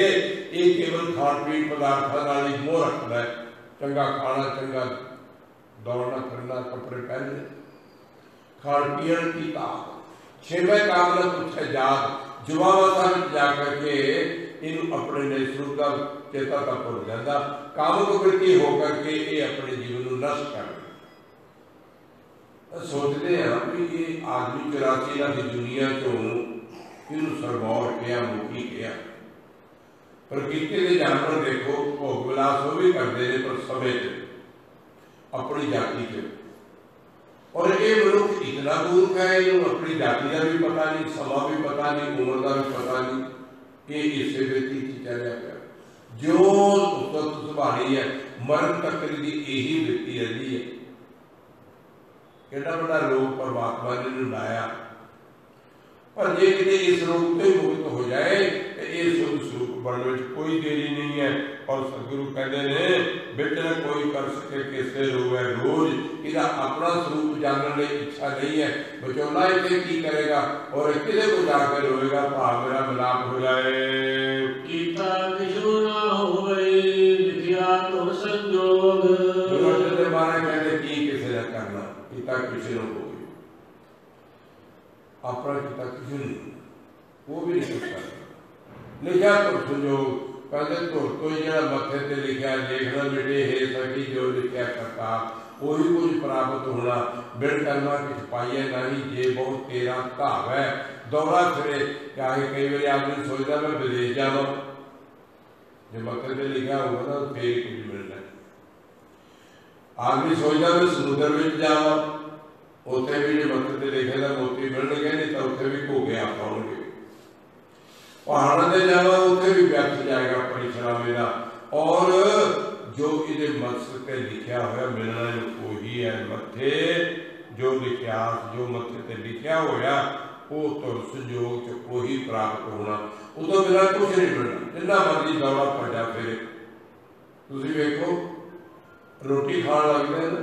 ये केवल खाण पीण पदार्थों नाल ही मोह रखता है। चंगा खाना, चंगा दौड़ना फिरना, कपड़े पहनने, खाण पीण की घात। छेवें कामना कुछ है जात, जुबावस्था में जाकर के इन अपने निस्वरूप का चेता का भुल जाता। कामुक वृत्ति होकर के ये अपने जीवन को नष्ट कर सोचते हैं कि ये आदमी 84 लाख की दुनिया चो इन सरमौर किया, मुखी किया। प्रकृति के जानवर देखो भोग विलास वो भी करते हैं, पर समय अपनी जाति के। और ये मनुष्य इतना मूर्ख है, इन्होंने अपनी जाति का भी पता नहीं, समा भी पता नहीं, उम्र का भी पता नहीं, ये इससे व्यक्ति चलिया गया जो संभाली है मरण तक की यही वृत्ति रही है। केड़ा बड़ा रोग परमात्मा ने लाया, पर जे कि इस रोग से मुक्त हो जाए तो ये शुद्ध स्वरूप बनने में कोई देरी नहीं है। और सतगुरु कहते हैं बेटा कोई कर सके किसे रोवे रोज, इहदा अपना स्वरूप जानने की इच्छा नहीं है। बचौला इसे की करेगा और किसे को जाकर रोएगा, भाव मेरा मिलाप हो जाए। कीता किछु ना होवे लिखिया तुम संजोग। मारे कहते की किसे ने करना, कीता किसी ने हो गई, अपना कीता किसी नहीं, वो भी नहीं कर सकता। लिखा तुम संजोग, कहते धुर तो जो मथे ते लिखा देखना बेटे हे सखी जो लिखा करता वही कुछ प्राप्त होना बिन करना किछ पाइए नहीं जे बहुत तेरा धाव है दौड़ा फिरे। चाहे कई बार आदमी सोचता मैं विदेश जावा, जो मथे ते लिखा होगा ना फिर कुछ मिलना। आदमी सोचता मैं समुद्र में जावा, उत्थे भी जो मथे ते लिखे था मोती मिलणगे, नहीं तो उत्थे भी घोगे आप आउणगे। पहाड़ों से जावा उत्थे भी व्यर्थ जाएगा परिश्रम का। और जो ये मकसद पे लिखा हुआ मिलना जो वही है मथे जो लिखा जो मथे ते लिखा होया वो तो संयोग च वही प्राप्त होना। उदों बिना कुछ नहीं मिलना, जिन्ना मर्जी दौड़ा भजा फिरे। तुसीं वेखो रोटी खाण लगदे ना,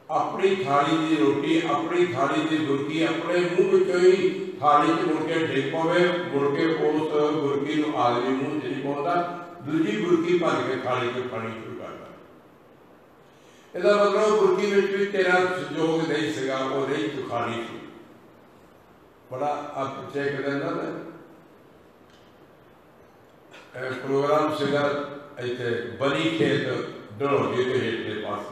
अपनी थाली की रोटी अपनी थाली की बुरकी अपने मूँह विचों ही थाली च मुड़ के डिग पवे, मुड़ के उस बुरकी नूं आदमी मूँह च नहीं पाउंदा, दूजी बुरकी भर के थाली च पानी शुरू करता। इसका मतलब बुरकी में भी तेरा संयोग नहीं सीगा, वो नहीं तू खाली सी। बड़ा आप पिछले एक दिन ना प्रोग्राम सीगा इत्थे बनी खेत डलोजी के हेठले पास।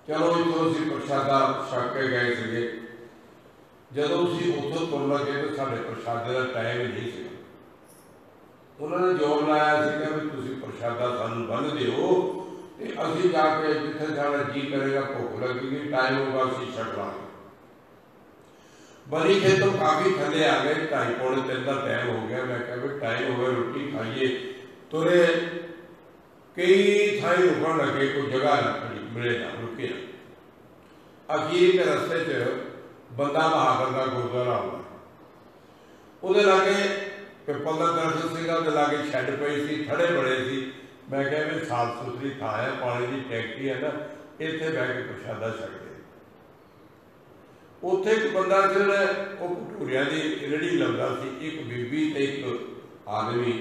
चलो इतों असीं प्रसादा छक के गए थे। जदों असीं उत्थों तुर लगे तो साडे प्रसादे का टाइम ही नहीं सीगा। उन्होंने जोर लाया सीगा भी तुसीं प्रसादा सानूं बन दिओ ते असीं जाके जिथे साडा जी करेगा भुख लगेगी टाइम होगा असीं छक लांगे। बनी खेतों काफ़ी थले आ गए, 2:30-3 का टाइम हो गया। मैं कहा भी टाइम हो गया रोटी खाइए। तुरे कई थाई रुकन लगे, कोई जगह ना खड़ी मिले ना रुके ना। अखीर के रस्ते च बंदा बहादुर का गुरुद्वारा आउंदा, उहदे लागे पिपल का दरख्त सीगा, उहदे लागे शैड पई सी, थड़े बड़े सी। मैं कहा भी साफ सुथरी थां है, पानी की टैंकी है ना, इत्थे बह के प्रसादा छकदे। उत्थे एक बंदा से वो भटूरिया की रेहड़ी लाउंदा सी, एक बीबी ते एक आदमी।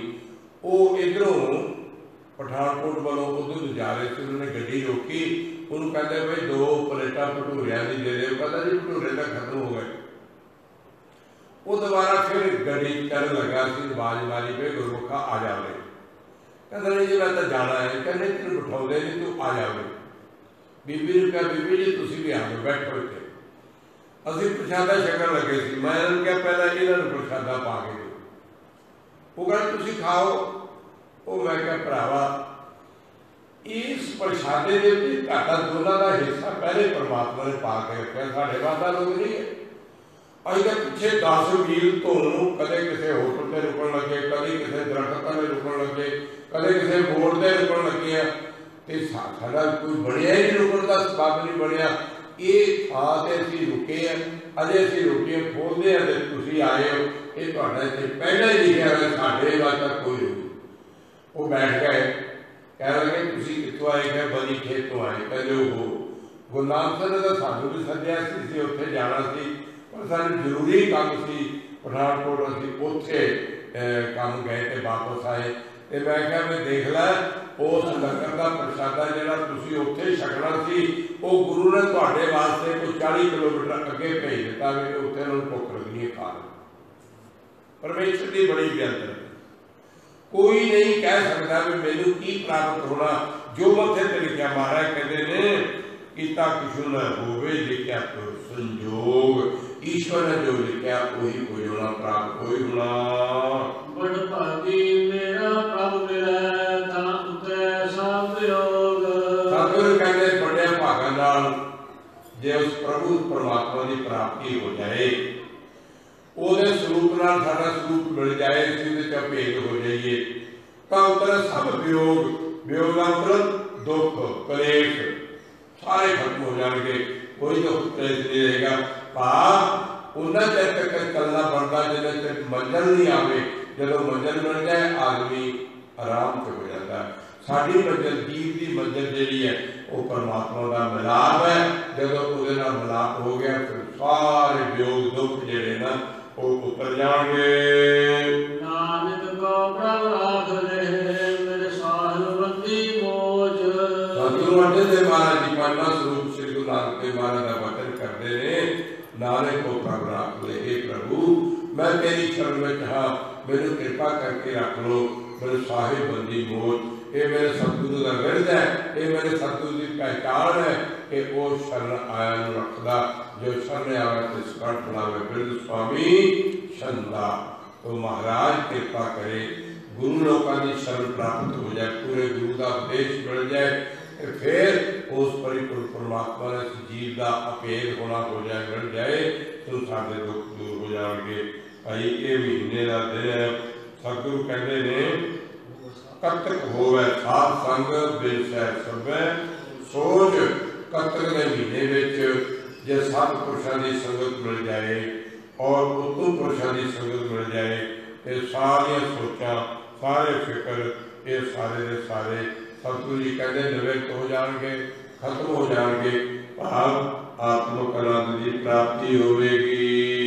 वो इधरों पठानकोट वालों उधर जा रहे थे, उन्होंने गड्डी रोकी, उन्होंने कहते भाई 2 प्लेटा भटूरिया की दे दो। कहता जी भटूरे तो खत्म हो गए। वो दोबारा फिर गड्डी चल लगा सी, आवाज मारी पे गुरमुखा आ जावे। कहता नहीं जी मैं तो जाना है। कहने तेन बिठाते नहीं, तू आ जावे। बीबी ने कहा बीबी जी तुम भी आ जाओ, बैठो इतने। असीं प्रसादा छकन लगे सी। मैं इन्होंने कहा पहला इन्होंने प्रसादा पा के दो। वो कहते तुसीं खाओ। वो मैं क्या भरावा इस प्रसादे के घाटा दोनों का हिस्सा पहले परमात्मा ने पा के रखा, साढ़े वादा लोग नहीं है। अभी तक पिछे 10 मील धोनों कदे किसी होटल से रुकन लगे, कभी किसी दरख्त में रुकन लगे, कदे किसी मोड़ से रुकन लगे। तो साडा कोई बनया ही नहीं, रुकन का सबब नहीं बनया। ये थां ते असीं रुके हैं, अजे असीं रोटियां खोलते हैं तो तुसीं आए हो। ये तुहाडा इत्थे पहले ही लिखा है, साडे वास्ते कोई नहीं। वो बैठ गए, कह लगे तुसीं कित्थों आए? कह बनी खेत तो आए। कहते हो गुरु नानक साहब ने तो सानूं भी सद्दिया सी, उत्थे जाना सी, पर सानूं जरूरी काम सी पठानकोट, असीं उत्थे काम गए तो वापस आए। तो मैं क्या मैं देख लै उस लंगर का प्रसादा जिहड़ा तुसीं उत्थे छकना सी, वो गुरु ने तुहाडे वास्ते कोई 40 किलोमीटर अगे भेज दिता भी उत्थे उन्होंने भुख लगनी है खा लो। परमेश्वर की बड़ी बेअंत है। कोई नहीं कह सकता भी मैनू की प्राप्त होना। जो मथे ते लिखा महाराज कहते ने किता किशु न होवे लिखा तो संजोग। ईश्वर ने जो लिखा वही कोई होना, प्राप्त कोई होना। बड़ भागी मेरा प्रभु मिलै तां उतरै सब योग। सतगुरु कहते बड़े भागां नाल जे उस प्रभु परमात्मा की प्राप्ति हो जाए, ਉਹਦੇ ਸਰੂਪ ਨਾਲ ਸਾਡਾ ਸਰੂਪ ਮਿਲ ਜਾਏ, ਅਸੀਂ ਉਹਦੇ ਚ ਭੇਦ ਹੋ ਜਾਈਏ, ਤਾਂ ਉਤਰੇ ਸਭ ਵਿਯੋਗ। ਵਿਯੋਗ ਦਾ ਮਤਲਬ ਦੁੱਖ ਕਲੇਸ਼ ਸਾਰੇ ਖਤਮ ਹੋ ਜਾਣਗੇ, ਕੋਈ ਦੁੱਖ ਕਲੇਸ਼ ਨਹੀਂ ਰਹੇਗਾ। ਭਾਵ ਉਹਨਾਂ ਚਿਰ ਤੱਕ ਚੱਲਣਾ ਬਣਦਾ ਜਿੰਨਾ ਚਿਰ ਮੰਜ਼ਿਲ ਨਹੀਂ ਆਵੇ। ਜਦੋਂ ਮੰਜ਼ਿਲ ਮਿਲ ਜਾਏ ਆਦਮੀ ਆਰਾਮ ਚ ਹੋ ਜਾਂਦਾ। ਸਾਡੀ ਮੰਜ਼ਿਲ ਜੀਵ ਦੀ ਮੰਜ਼ਿਲ ਜਿਹੜੀ ਹੈ ਉਹ ਪਰਮਾਤਮਾ ਦਾ ਮਿਲਾਪ ਹੈ। ਜਦੋਂ ਉਹਦੇ ਨਾਲ ਮਿਲਾਪ ਹੋ ਗਿਆ ਫਿਰ ਸਾਰੇ ਵਿਯੋਗ ਦੁੱਖ ਜਿਹੜੇ ਨਾ ਉਹ ਉਤਰ ਜਾਣਗੇ। ਨਾਨਕ ਕੋ ਪ੍ਰਭ ਰਾਖ ਲੈ ਮੇਰੇ ਸਾਹਿਬ ਬੰਦੀ ਮੋਜ। ਸਤਿਗੁਰੂ ਅਰਜਨ ਦੇਵ ਮਹਾਰਾਜ ਜੀ ਪੰਜਵਾਂ ਸਰੂਪ ਸ੍ਰੀ ਗੁਰੂ ਨਾਨਕ ਦੇਵ ਮਹਾਰਾਜ ਦਾ ਵਚਨ ਕਰਦੇ ਨੇ, ਨਾਨਕ ਕੋ ਪ੍ਰਭ ਰਾਖ ਲੈ, हे प्रभु मैं तेरी शरण में कहा मैनू कृपा करके रख लो, मेरे साहिब बंदी मौत। ये मेरे सतगुरु का विरद है, ये मेरे सतगुरु की पहचान है कि वो शरण आया रखदा, जो शरण आवे तो स्कट बनावे। बिरद स्वामी छंदा। तो महाराज कृपा करे, गुरु लोगों की शरण प्राप्त हो जाए, पूरे गुरु का उपदेश मिल जाए, फिर उस परिपूर्ण परमात्मा ने जीव का अभेद होना हो जाए, मिल जाए तो सारे दुख दूर हो जाएंगे। भाई ये महीने का दिन है, सतगुरु कहते ने कतक होवे साध संग बिन सह सभै सोच। कतक के महीने में जे सतपुरुषों की संगत मिल जाए और उत्तम पुरुषों की संगत मिल जाए, ये सारिया सोचा सारे फिक्र ये सारे के सारे सतगुरु जी कहते निवृत्त हो जाएंगे, खत्म हो जाएंगे, भाव आत्मक आनंद की प्राप्ति होगी।